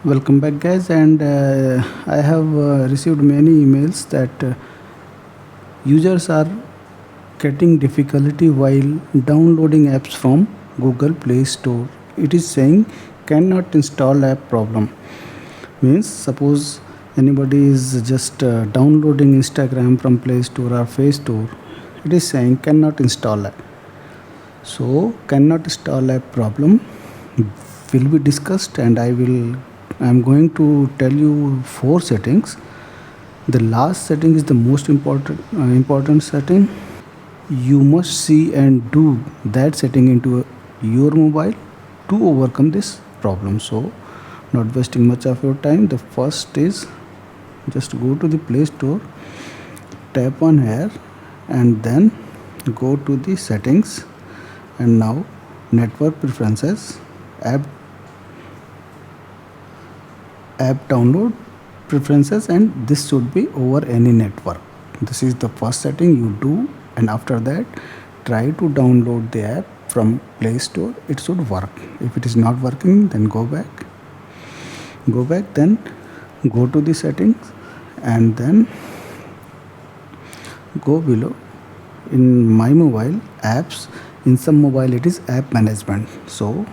Welcome back, guys. And I have received many emails that users are getting difficulty while downloading apps from Google Play Store. It is saying cannot install app problem. Means suppose anybody is just downloading Instagram from Play Store or Face Store, it is saying cannot install app. So cannot install app problem will be discussed, and I'm going to tell you four settings. The last setting is the most important setting. You must see and do that setting into your mobile to overcome this problem. So not wasting much of your time, the first is just go to the Play Store, tap on here, and then go to the settings, and now network preferences, app download preferences, and this should be over any network. This is the first setting you do, and after that try to download the app from Play Store. It should work. If it is not working, then go back, then go to the settings, and then go below in my mobile apps. In some mobile it is app management, so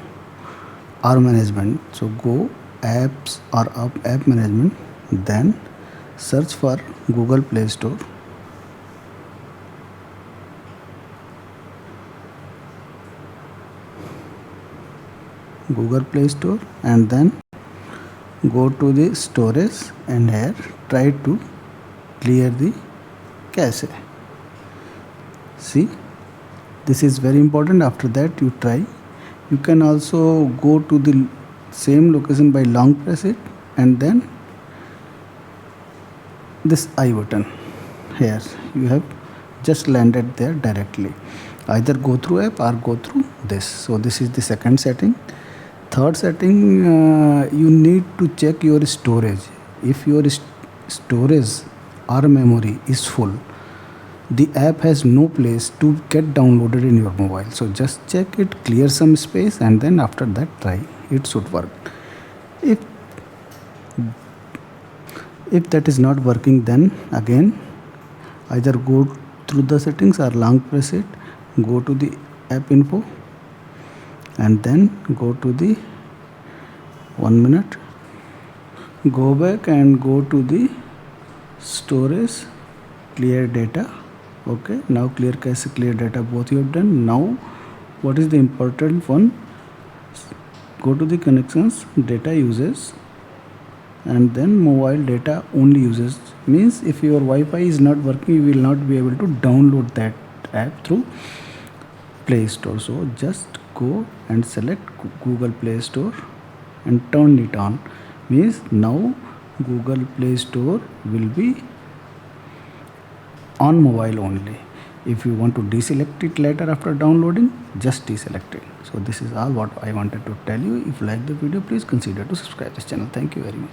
or management, so go apps or app management, then search for Google Play Store. Google Play Store, and then go to the storage, and here try to clear the cache. See, this is very important. After that you try. You can also go to the same location by long press it, and then this I button here, you have just landed there directly. Either go through app or go through this. So this is the second setting. Third setting, you need to check your storage. If your storage or memory is full, the app has no place to get downloaded in your mobile. So just check it, clear some space, and then after that try. It should work. If that is not working, then again either go through the settings or long press it, go to the app info, and then go to the 1 minute, go back and go to the storage, clear data. Okay, now clear cache, clear data, both you have done. Now what is the important one? Go to the connections, data uses, and then mobile data only uses. Means if your Wi-Fi is not working, you will not be able to download that app through Play Store. So just go and select Google Play Store and turn it on. Means now Google Play Store will be on mobile only. If you want to deselect it later after downloading, just deselect it. So this is all what I wanted to tell you. If you like the video, please consider to subscribe this channel. Thank you very much.